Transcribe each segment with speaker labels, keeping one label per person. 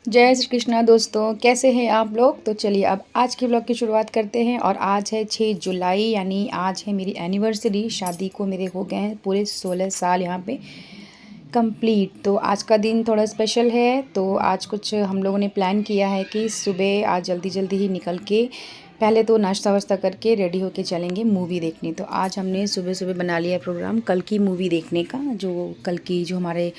Speaker 1: जय श्री कृष्णा दोस्तों, कैसे हैं आप लोग। तो चलिए अब आज के ब्लॉग की शुरुआत करते हैं। और आज है 6 जुलाई, यानी आज है मेरी एनिवर्सरी। शादी को मेरे हो गए हैं पूरे 16 साल यहाँ पे कंप्लीट। तो आज का दिन थोड़ा स्पेशल है। तो आज कुछ हम लोगों ने प्लान किया है कि सुबह आज जल्दी जल्दी ही निकल के पहले तो नाश्ता वाश्ता करके रेडी होके चलेंगे मूवी देखने। तो आज हमने सुबह सुबह बना लिया प्रोग्राम कल की मूवी देखने का, जो कल की जो हमारे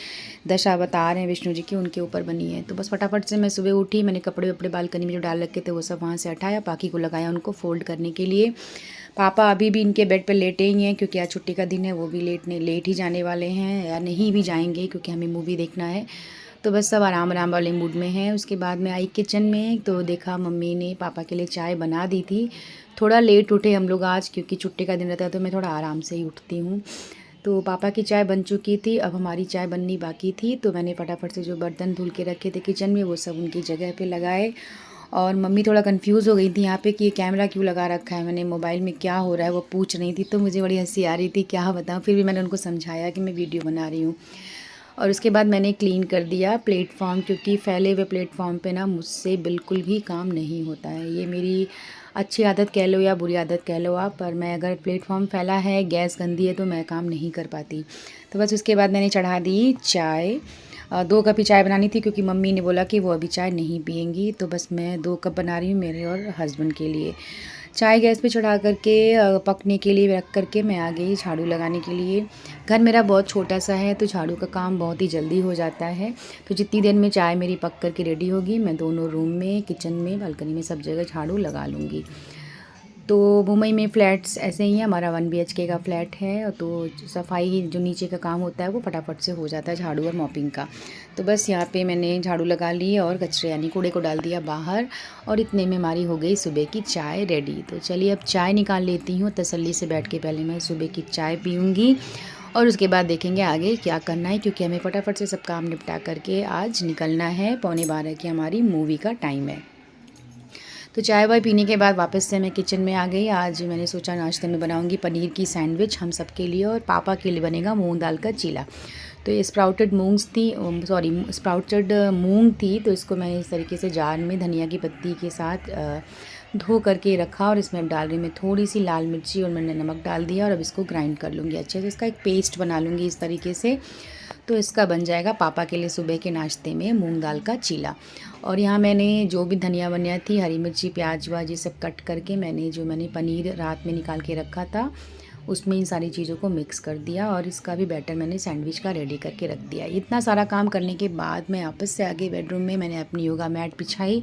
Speaker 1: दशावतार हैं विष्णु जी की, उनके ऊपर बनी है। तो बस फटाफट से मैं सुबह उठी, मैंने कपड़े वपड़े बालकनी में जो डाल रखे थे वो सब वहाँ से हटाया, पाकी को लगाया उनको फ़ोल्ड करने के लिए। पापा अभी भी इनके बेड पर लेटे ही हैं क्योंकि आज छुट्टी का दिन है। वो भी लेट ही जाने वाले हैं या नहीं भी जाएंगे क्योंकि हमें मूवी देखना है। तो बस सब आराम आराम वाले मूड में हैं। उसके बाद मैं आई किचन में तो देखा मम्मी ने पापा के लिए चाय बना दी थी। थोड़ा लेट उठे हम लोग आज क्योंकि छुट्टी का दिन रहता है तो मैं थोड़ा आराम से ही उठती हूँ। तो पापा की चाय बन चुकी थी, अब हमारी चाय बननी बाकी थी। तो मैंने फटाफट से जो बर्तन धुल के रखे थे किचन में वो सब उनकी जगह पे लगाए। और मम्मी थोड़ा कंफ्यूज हो गई थी यहाँ पे कि ये कैमरा क्यों लगा रखा है, मैंने मोबाइल में क्या हो रहा है वो पूछ रही थी। तो मुझे बड़ी हंसी आ रही थी, क्या बताऊँ। फिर भी मैंने उनको समझाया कि मैं वीडियो बना रही हूँ। और उसके बाद मैंने क्लीन कर दिया प्लेटफॉर्म, क्योंकि फैले हुए प्लेटफॉर्म पे ना मुझसे बिल्कुल भी काम नहीं होता है। ये मेरी अच्छी आदत कह लो या बुरी आदत कह लो आप, पर मैं अगर प्लेटफॉर्म फैला है, गैस गंदी है, तो मैं काम नहीं कर पाती। तो बस उसके बाद मैंने चढ़ा दी चाय। 2 कप ही चाय बनानी थी क्योंकि मम्मी ने बोला कि वो अभी चाय नहीं पियेंगी। तो बस मैं 2 कप बना रही हूँ मेरे और हस्बैंड के लिए। चाय गैस पे चढ़ा करके पकने के लिए रख करके मैं आ गई झाड़ू लगाने के लिए। घर मेरा बहुत छोटा सा है तो झाड़ू का काम बहुत ही जल्दी हो जाता है। तो जितनी देर में चाय मेरी पक करके रेडी होगी मैं दोनों रूम में, किचन में, बालकनी में सब जगह झाड़ू लगा लूँगी। तो मुंबई में फ़्लैट्स ऐसे ही हैं। हमारा 1 BHK का फ्लैट है तो सफाई जो नीचे का काम होता है वो फटाफट से हो जाता है, झाड़ू और मॉपिंग का। तो बस यहाँ पे मैंने झाड़ू लगा ली और कचरे यानी कूड़े को डाल दिया बाहर। और इतने में हमारी हो गई सुबह की चाय रेडी। तो चलिए अब चाय निकाल लेती हूँ तसल्ली से बैठ के। पहले मैं सुबह की चाय पीऊँगी और उसके बाद देखेंगे आगे क्या करना है, क्योंकि हमें फटाफट से सब काम निपटा करके आज निकलना है। 11:15 की हमारी मूवी का टाइम है। तो चाय वाय पीने के बाद वापस से मैं किचन में आ गई। आज मैंने सोचा नाश्ते में बनाऊंगी पनीर की सैंडविच हम सब के लिए, और पापा के लिए बनेगा मूंग दाल का चीला। तो ये स्प्राउटेड मूंग्स थी, स्प्राउटेड मूंग थी। तो इसको मैं इस तरीके से जार में धनिया की पत्ती के साथ धो करके रखा। और इसमें अब डाल रही मैं थोड़ी सी लाल मिर्ची और मैंने नमक डाल दिया। और अब इसको ग्राइंड कर लूँगी अच्छे से, इसका एक पेस्ट बना लूँगी इस तरीके से। तो इसका बन जाएगा पापा के लिए सुबह के नाश्ते में मूंग दाल का चीला। और यहाँ मैंने जो भी धनिया वनिया थी, हरी मिर्ची, प्याज वाज ये सब कट करके मैंने पनीर रात में निकाल के रखा था उसमें इन सारी चीज़ों को मिक्स कर दिया। और इसका भी बैटर मैंने सैंडविच का रेडी करके रख दिया। इतना सारा काम करने के बाद मैं वापस से आ गई बेडरूम में। मैंने अपनी योगा मैट बिछाई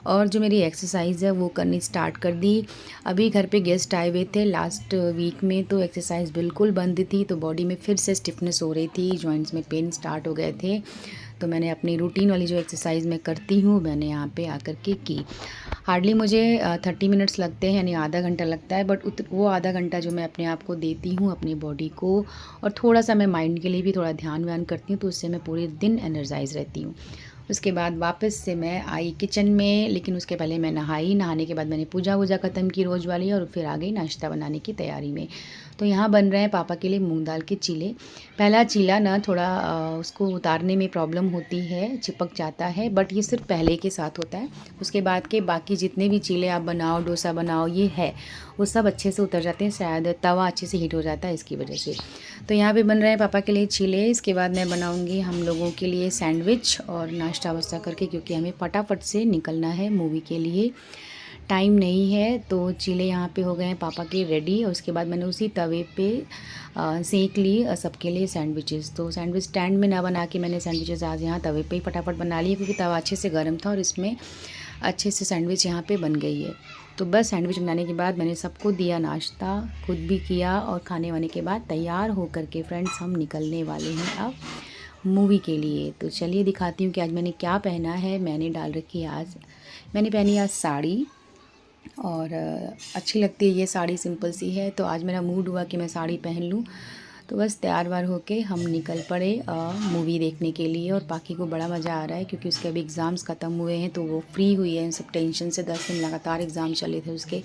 Speaker 1: और जो मेरी एक्सरसाइज़ है वो करनी स्टार्ट कर दी। अभी घर पे गेस्ट आए हुए थे लास्ट वीक में, तो एक्सरसाइज बिल्कुल बंद थी। तो बॉडी में फिर से स्टिफनेस हो रही थी, जॉइंट्स में पेन स्टार्ट हो गए थे। तो मैंने अपनी रूटीन वाली जो एक्सरसाइज मैं करती हूँ मैंने यहाँ पे आकर के की। हार्डली मुझे 30 मिनट्स लगते हैं, यानी आधा घंटा लगता है। बट वो आधा घंटा जो मैं अपने आप को देती हूँ, अपनी बॉडी को, और थोड़ा सा मैं माइंड के लिए भी थोड़ा ध्यान व्यान करती हूँ, तो उससे मैं पूरे दिन एनर्जाइज रहती हूँ। उसके बाद वापस से मैं आई किचन में, लेकिन उसके पहले मैं नहाई। नहाने के बाद मैंने पूजा वूजा ख़त्म की रोज़ वाली, और फिर आ गई नाश्ता बनाने की तैयारी में। तो यहाँ बन रहे हैं पापा के लिए मूंग दाल के चीले। पहला चीला ना थोड़ा उसको उतारने में प्रॉब्लम होती है, चिपक जाता है, बट ये सिर्फ पहले के साथ होता है। उसके बाद के बाकी जितने भी चीले आप बनाओ, डोसा बनाओ, ये है वो सब अच्छे से उतर जाते हैं। शायद तवा अच्छे से हीट हो जाता है इसकी वजह से। तो यहाँ पे बन रहे हैं पापा के लिए चीले। इसके बाद मैं बनाऊँगी हम लोगों के लिए सैंडविच और नाश्ता वास्ता करके, क्योंकि हमें फटाफट से निकलना है मूवी के लिए, टाइम नहीं है। तो चीले यहाँ पे हो गए हैं पापा के रेडी। और उसके बाद मैंने उसी तवे पे सेक ली सबके लिए सैंडविचेस। तो सैंडविच स्टैंड में ना बना के मैंने सैंडविचेस आज यहाँ तवे पे ही फटाफट बना लिए, क्योंकि तवा अच्छे से गर्म था और इसमें अच्छे से सैंडविच यहाँ पे बन गई है। तो बस सैंडविच बनाने के बाद मैंने सबको दिया नाश्ता, खुद भी किया, और खाने वाने के बाद तैयार हो करके फ्रेंड्स हम निकलने वाले हैं अब मूवी के लिए। तो चलिए दिखाती हूँ कि आज मैंने क्या पहना है। मैंने डाल रखी है आज, मैंने पहनी आज साड़ी, और अच्छी लगती है ये साड़ी, सिंपल सी है। तो आज मेरा मूड हुआ कि मैं साड़ी पहन लूँ। तो बस तैयार वार होके हम निकल पड़े मूवी देखने के लिए। और पाकी को बड़ा मज़ा आ रहा है क्योंकि उसके अभी एग्ज़ाम्स ख़त्म हुए हैं, तो वो फ्री हुई है इन सब टेंशन से। 10 दिन लगातार एग्ज़ाम चले थे उसके।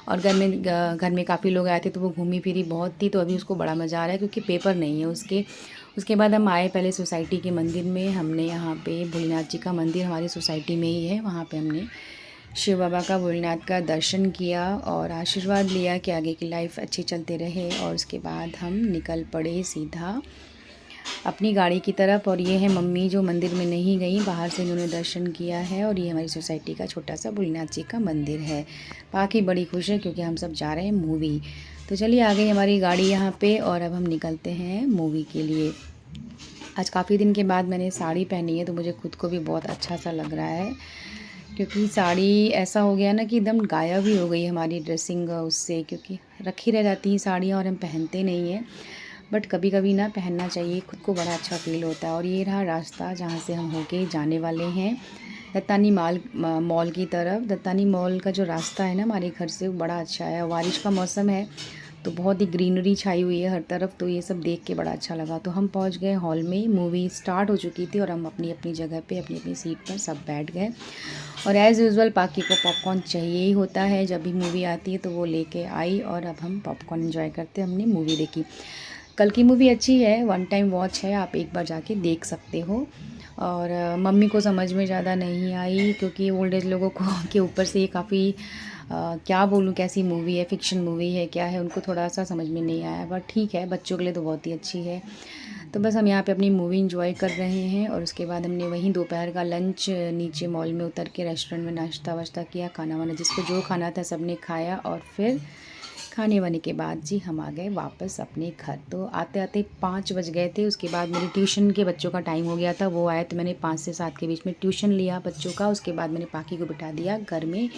Speaker 1: और घर में काफ़ी लोग आए थे तो वो घूमी फिरी बहुत थी। तो अभी उसको बड़ा मज़ा आ रहा है क्योंकि पेपर नहीं है उसके, उसके बाद हम आए पहले सोसाइटी के मंदिर में। हमने यहाँ पे भोलेनाथ जी का मंदिर हमारी सोसाइटी में ही है, वहाँ पे हमने शिव बाबा का, भोलेनाथ का दर्शन किया और आशीर्वाद लिया कि आगे की लाइफ अच्छी चलते रहे। और उसके बाद हम निकल पड़े सीधा अपनी गाड़ी की तरफ। और ये है मम्मी जो मंदिर में नहीं गई, बाहर से इन्होंने दर्शन किया है। और ये हमारी सोसाइटी का छोटा सा भोलेनाथ जी का मंदिर है। बाकी बड़ी खुश है क्योंकि हम सब जा रहे हैं मूवी। तो चलिए आ गई हमारी गाड़ी यहाँ पे और अब हम निकलते हैं मूवी के लिए। आज काफ़ी दिन के बाद मैंने साड़ी पहनी है तो मुझे खुद को भी बहुत अच्छा सा लग रहा है, क्योंकि साड़ी ऐसा हो गया ना कि एकदम गायब ही हो गई हमारी ड्रेसिंग उससे, क्योंकि रखी रह जाती हैं साड़ियाँ और हम पहनते नहीं हैं। बट कभी कभी ना पहनना चाहिए, खुद को बड़ा अच्छा फील होता है। और ये रहा रास्ता जहाँ से हम होके जाने वाले हैं दत्तानी मॉल की तरफ। दत्तानी मॉल का जो रास्ता है ना हमारे घर से, वो बड़ा अच्छा है। बारिश का मौसम है तो बहुत ही ग्रीनरी छाई हुई है हर तरफ, तो ये सब देख के बड़ा अच्छा लगा। तो हम पहुंच गए हॉल में, मूवी स्टार्ट हो चुकी थी और हम अपनी अपनी जगह पे अपनी अपनी सीट पर सब बैठ गए। और एज़ यूजुअल पाकी को पॉपकॉर्न चाहिए ही होता है, जब भी मूवी आती है तो वो लेके आई और अब हम पॉपकॉर्न एंजॉय करते हमने मूवी देखी। कल की मूवी अच्छी है, वन टाइम वॉच है, आप एक बार जाके देख सकते हो। और मम्मी को समझ में ज़्यादा नहीं आई क्योंकि ओल्ड एज लोगों को के ऊपर से ये काफ़ी क्या बोलूँ कैसी मूवी है, फिक्शन मूवी है क्या है, उनको थोड़ा सा समझ में नहीं आया। बट ठीक है, बच्चों के लिए तो बहुत ही अच्छी है। तो बस हम यहाँ पे अपनी मूवी इंजॉय कर रहे हैं। और उसके बाद हमने वहीं दोपहर का लंच नीचे मॉल में उतर के रेस्टोरेंट में नाश्ता वाश्ता किया, खाना वाना जिसको जो खाना था सबने खाया। और फिर खाने वाने के बाद जी हम आ गए वापस अपने घर। तो आते आते 5 बज गए थे। उसके बाद मेरी ट्यूशन के बच्चों का टाइम हो गया था, वो आए तो मैंने 5 से 7 के बीच में ट्यूशन लिया बच्चों का। उसके बाद मैंने पाकी को बिठा दिया घर में,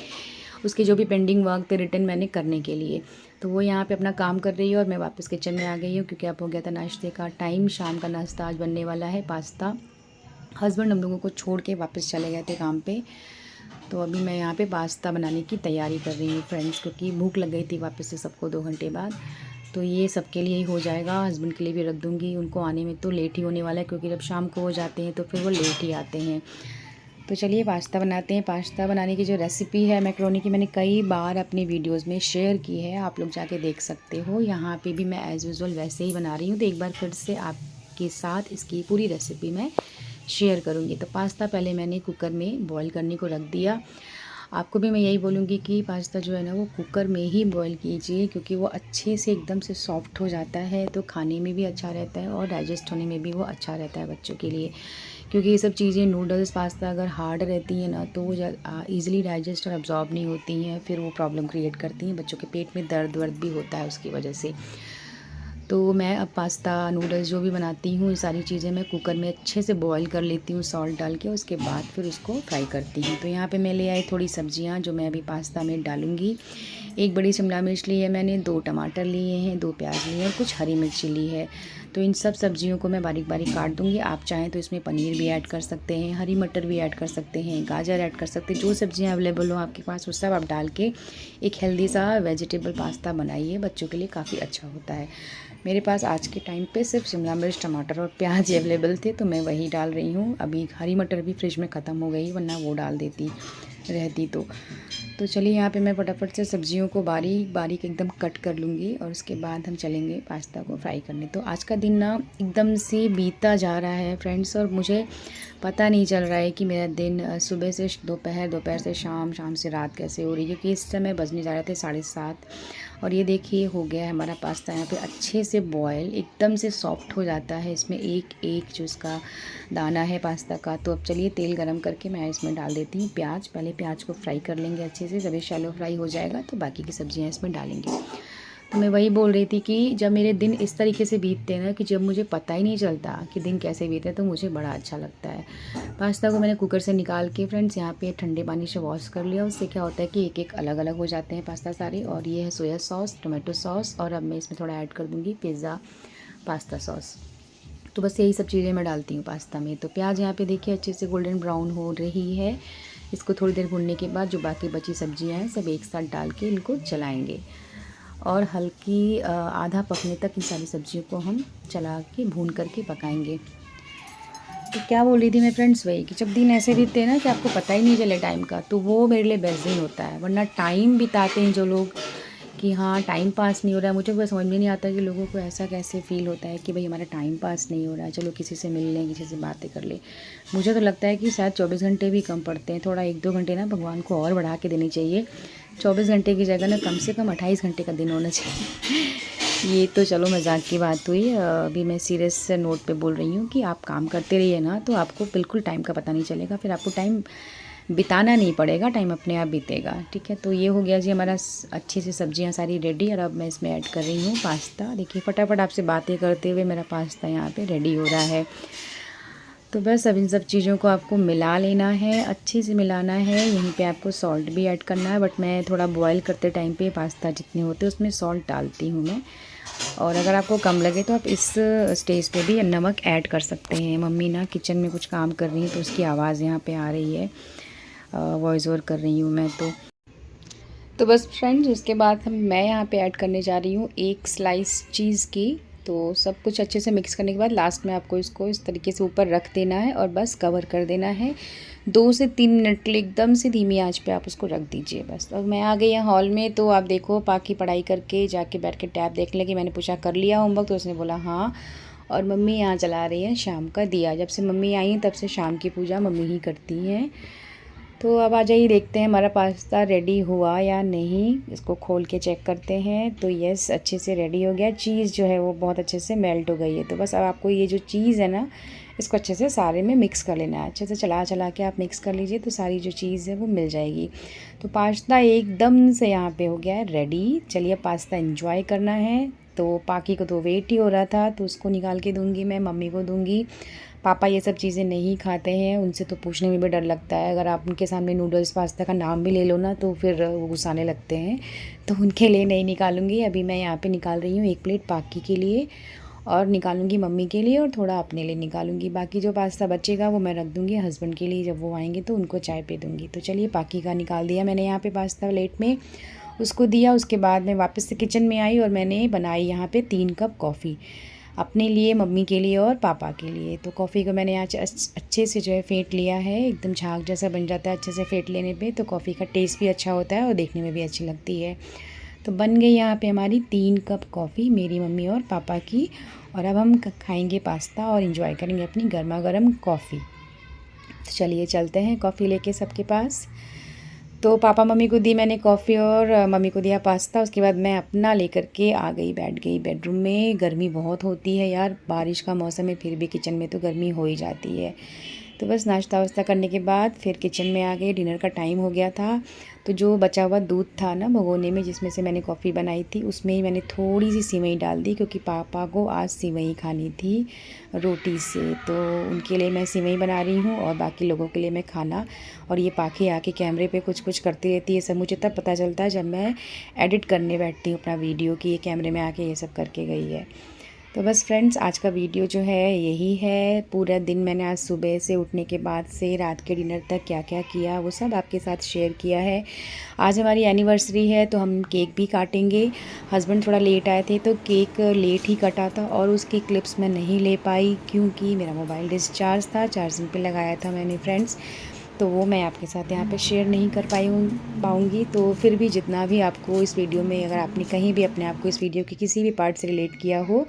Speaker 1: उसके जो भी पेंडिंग वर्क थे रिटर्न मैंने करने के लिए। तो वो यहाँ पे अपना काम कर रही है और मैं वापस किचन में आ गई हूँ क्योंकि अब हो गया था नाश्ते का टाइम। शाम का नाश्ता आज बनने वाला है पास्ता। हस्बैंड हम लोगों को छोड़ के वापस चले गए थे काम पे, तो अभी मैं यहाँ पे पास्ता बनाने की तैयारी कर रही हूँ फ्रेंड्स, क्योंकि भूख लग गई थी वापस से सबको 2 घंटे बाद। तो ये सबके लिए ही हो जाएगा, हस्बैंड के लिए भी रख दूँगी, उनको आने में तो लेट ही होने वाला है क्योंकि जब शाम को हो जाते हैं तो फिर वो लेट ही आते हैं। तो चलिए पास्ता बनाते हैं। पास्ता बनाने की जो रेसिपी है मैक्रोनी की, मैंने कई बार अपनी वीडियोस में शेयर की है, आप लोग जाके देख सकते हो। यहाँ पे भी मैं एज़ यूजुअल वैसे ही बना रही हूँ, तो एक बार फिर से आपके साथ इसकी पूरी रेसिपी मैं शेयर करूँगी। तो पास्ता पहले मैंने कुकर में बॉईल करने को रख दिया। आपको भी मैं यही बोलूँगी कि पास्ता जो है ना वो कुकर में ही बॉईल कीजिए, क्योंकि वो अच्छे से एकदम से सॉफ्ट हो जाता है, तो खाने में भी अच्छा रहता है और डाइजेस्ट होने में भी वो अच्छा रहता है बच्चों के लिए। क्योंकि ये सब चीज़ें नूडल्स पास्ता अगर हार्ड रहती हैं ना तो वो ईज़िली डाइजेस्ट और अब्जॉर्ब नहीं होती हैं, फिर वो प्रॉब्लम क्रिएट करती हैं, बच्चों के पेट में दर्द वर्द भी होता है उसकी वजह से। तो मैं अब पास्ता नूडल्स जो भी बनाती हूँ ये सारी चीज़ें मैं कुकर में अच्छे से बॉईल कर लेती हूँ सॉल्ट डाल के, उसके बाद फिर उसको फ्राई करती हूँ। तो यहाँ पे मैं ले आई थोड़ी सब्जियाँ जो मैं अभी पास्ता में डालूँगी। एक बड़ी शिमला मिर्च ली है मैंने, 2 टमाटर लिए हैं, 2 प्याज लिए हैं और कुछ हरी मिर्ची ली है। तो इन सब सब्जियों को मैं बारीक बारीक काट दूँगी। आप चाहें तो इसमें पनीर भी ऐड कर सकते हैं, हरी मटर भी ऐड कर सकते हैं, गाजर ऐड कर सकते हैं, जो सब्जियाँ अवेलेबल हो आपके पास वो सब आप डाल के एक हेल्दी सा वेजिटेबल पास्ता बनाइए, बच्चों के लिए काफ़ी अच्छा होता है। मेरे पास आज के टाइम पे सिर्फ शिमला मिर्च टमाटर और प्याज अवेलेबल थे तो मैं वही डाल रही हूँ। अभी हरी मटर भी फ्रिज में ख़त्म हो गई, वरना वो डाल देती रहती। तो चलिए यहाँ पे मैं फटाफट से सब्जियों को बारीक बारीक एकदम कट कर लूँगी और उसके बाद हम चलेंगे पास्ता को फ्राई करने। तो आज का दिन ना एकदम से बीतता जा रहा है फ्रेंड्स, और मुझे पता नहीं चल रहा है कि मेरा दिन सुबह से दोपहर, दोपहर से शाम, शाम से रात कैसे हो रही है, क्योंकि इस समय बजने जा रहे थे 7:30। और ये देखिए हो गया है हमारा पास्ता यहाँ पे अच्छे से बॉयल, एकदम से सॉफ्ट हो जाता है इसमें एक एक जो इसका दाना है पास्ता का। तो अब चलिए तेल गरम करके मैं इसमें डाल देती हूँ प्याज। पहले प्याज को फ्राई कर लेंगे अच्छे से, जब ये शैलो फ्राई हो जाएगा तो बाकी की सब्जियाँ इसमें डालेंगे। तो मैं वही बोल रही थी कि जब मेरे दिन इस तरीके से बीतते हैं ना कि जब मुझे पता ही नहीं चलता कि दिन कैसे बीते, तो मुझे बड़ा अच्छा लगता है। पास्ता को मैंने कुकर से निकाल के फ्रेंड्स यहाँ पे ठंडे पानी से वॉश कर लिया। उससे क्या होता है कि एक एक अलग अलग हो जाते हैं पास्ता सारे। और ये है सोया सॉस, टोमेटो सॉस, और अब मैं इसमें थोड़ा ऐड कर दूँगी पिज़्ज़ा पास्ता सॉस। तो बस यही सब चीज़ें मैं डालती हूँ पास्ता में। तो प्याज यहाँ पे देखिए अच्छे से गोल्डन ब्राउन हो रही है। इसको थोड़ी देर भूनने के बाद जो बाकी बची सब्जियाँ हैं सब एक साथ डाल के इनको चलाएँगे और हल्की आधा पकने तक इन सारी सब्जियों को हम चला के भून करके पकाएंगे। तो क्या बोल रही थी मैं फ्रेंड्स, वही कि जब दिन ऐसे बीतते हैं ना कि आपको पता ही नहीं चले टाइम का, तो वो मेरे लिए बेस्ट दिन होता है। वरना टाइम बिताते हैं जो लोग कि हाँ टाइम पास नहीं हो रहा है। मुझे कोई समझ में नहीं आता कि लोगों को ऐसा कैसे फ़ील होता है कि भाई हमारा टाइम पास नहीं हो रहा है, चलो किसी से मिल लें, किसी से बातें कर लें। मुझे तो लगता है कि शायद 24 घंटे भी कम पड़ते हैं, थोड़ा 1-2 घंटे ना भगवान को और बढ़ा के देनी चाहिए। 24 घंटे की जगह ना कम से कम 28 घंटे का दिन होना चाहिए। ये तो चलो मजाक की बात हुई। अभी मैं सीरियस नोट पे बोल रही हूँ कि आप काम करते रहिए ना तो आपको बिल्कुल टाइम का पता नहीं चलेगा, फिर आपको टाइम बिताना नहीं पड़ेगा, टाइम अपने आप बीतेगा। ठीक है, तो ये हो गया जी हमारा अच्छी सी सब्जियां सारी रेडी। और अब मैं इसमें ऐड कर रही हूँ पास्ता। देखिए फटाफट आपसे बातें करते हुए मेरा पास्ता यहाँ पे रेडी हो रहा है। तो बस अब इन सब चीज़ों को आपको मिला लेना है, अच्छे से मिलाना है। यहीं पे आपको सॉल्ट भी ऐड करना है, बट मैं थोड़ा बॉईल करते टाइम पे पास्ता जितने होते हैं उसमें सॉल्ट डालती हूँ मैं। और अगर आपको कम लगे तो आप इस स्टेज पे भी नमक ऐड कर सकते हैं। मम्मी ना किचन में कुछ काम कर रही है तो उसकी आवाज़ यहाँ पे आ रही है, वॉइस ओवर कर रही हूँ मैं तो बस फ्रेंड्स उसके बाद मैं यहाँ पे ऐड करने जा रही हूँ 1 स्लाइस चीज़ की। तो सब कुछ अच्छे से मिक्स करने के बाद लास्ट में आपको इसको इस तरीके से ऊपर रख देना है और बस कवर कर देना है। 2 से 3 मिनट के लिए एकदम से धीमी आंच पे आप उसको रख दीजिए बस। और मैं आ गई यहाँ हॉल में, तो आप देखो पाकि पढ़ाई करके जाके बैठ के टैब देख लेगी। मैंने पूछा कर लिया होमवर्क, तो उसने बोला हाँ। और मम्मी यहाँ चला रही है शाम का दिया। जब से मम्मी आई तब से शाम की पूजा मम्मी ही करती हैं। तो अब आ जाइए देखते हैं हमारा पास्ता रेडी हुआ या नहीं। इसको खोल के चेक करते हैं। तो यस अच्छे से रेडी हो गया। चीज़ जो है वो बहुत अच्छे से मेल्ट हो गई है। तो बस अब आपको ये जो चीज़ है ना इसको अच्छे से सारे में मिक्स कर लेना है। अच्छे से चला चला के आप मिक्स कर लीजिए तो सारी जो चीज़ है वो मिल जाएगी। तो पास्ता एकदम से यहाँ पे हो गया है रेडी। चलिए पास्ता एंजॉय करना है। तो पाकी को तो वेट ही हो रहा था तो उसको निकाल के दूँगी मैं, मम्मी को दूँगी। पापा ये सब चीज़ें नहीं खाते हैं, उनसे तो पूछने में भी डर लगता है। अगर आप उनके सामने नूडल्स पास्ता का नाम भी ले लो ना तो फिर वो गुस्साने लगते हैं, तो उनके लिए नहीं निकालूंगी। अभी मैं यहाँ पे निकाल रही हूँ 1 प्लेट पाकी के लिए और निकालूंगी मम्मी के लिए और थोड़ा अपने लिए निकालूंगी। बाकी जो पास्ता बचेगा वो मैं रख दूँगी हस्बैंड के लिए, जब वो आएंगे तो उनको चाय पे दूँगी। तो चलिए पाकी का निकाल दिया मैंने यहाँ पे पास्ता प्लेट में, उसको दिया। उसके बाद मैं वापस से किचन में आई और मैंने बनाई यहाँ पे 3 कप कॉफ़ी अपने लिए, मम्मी के लिए और पापा के लिए। तो कॉफ़ी को मैंने आज अच्छे से जो है फेंट लिया है, एकदम झाग जैसा बन जाता है अच्छे से फेंट लेने पे। तो कॉफ़ी का टेस्ट भी अच्छा होता है और देखने में भी अच्छी लगती है। तो बन गई यहाँ पे हमारी 3 कप कॉफ़ी मेरी, मम्मी और पापा की। और अब हम खाएंगे पास्ता और इन्जॉय करेंगे अपनी गर्मा गर्म कॉफ़ी। तो चलिए चलते हैं कॉफ़ी लेके सबके पास। तो पापा मम्मी को दी मैंने कॉफ़ी और मम्मी को दिया पास्ता। उसके बाद मैं अपना लेकर के आ गई, बैठ गई बेडरूम में। गर्मी बहुत होती है यार, बारिश का मौसम है फिर भी किचन में तो गर्मी हो ही जाती है। तो बस नाश्ता वास्ता करने के बाद फिर किचन में आ गए, डिनर का टाइम हो गया था। तो जो बचा हुआ दूध था ना भगोने में जिसमें से मैंने कॉफ़ी बनाई थी उसमें ही मैंने थोड़ी सी सिवई डाल दी, क्योंकि पापा को आज सिवई खानी थी रोटी से। तो उनके लिए मैं सिवई बना रही हूँ और बाकी लोगों के लिए मैं खाना। और ये पाखी आके कैमरे पे कुछ कुछ करती रहती है, सब मुझे तब पता चलता है जब मैं एडिट करने बैठती हूँ अपना वीडियो कि ये कैमरे में आके ये सब करके गई है। तो बस फ्रेंड्स आज का वीडियो जो है यही है। पूरा दिन मैंने आज सुबह से उठने के बाद से रात के डिनर तक क्या क्या किया वो सब आपके साथ शेयर किया है। आज हमारी एनिवर्सरी है तो हम केक भी काटेंगे। हस्बैंड थोड़ा लेट आए थे तो केक लेट ही कटा था और उसकी क्लिप्स मैं नहीं ले पाई क्योंकि मेरा मोबाइल डिस्चार्ज था, चार्जिंग पे लगाया था मैंने फ्रेंड्स। तो वो मैं आपके साथ यहाँ पे शेयर नहीं कर पाऊँगी। तो फिर भी जितना भी आपको इस वीडियो में, अगर आपने कहीं भी अपने आप को इस वीडियो के किसी भी पार्ट से रिलेट किया हो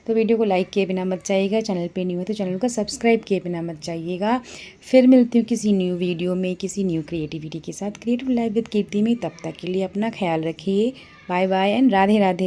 Speaker 1: तो वीडियो को लाइक किए बिना मत जाइएगा। चैनल पे न्यू है तो चैनल को सब्सक्राइब किए बिना मत जाइएगा। फिर मिलती हूँ किसी न्यू वीडियो में किसी न्यू क्रिएटिविटी के साथ, क्रिएटिव लाइफ विद कीर्ति में। तब तक के लिए अपना ख्याल रखिए। Bye bye and Radhe Radhe.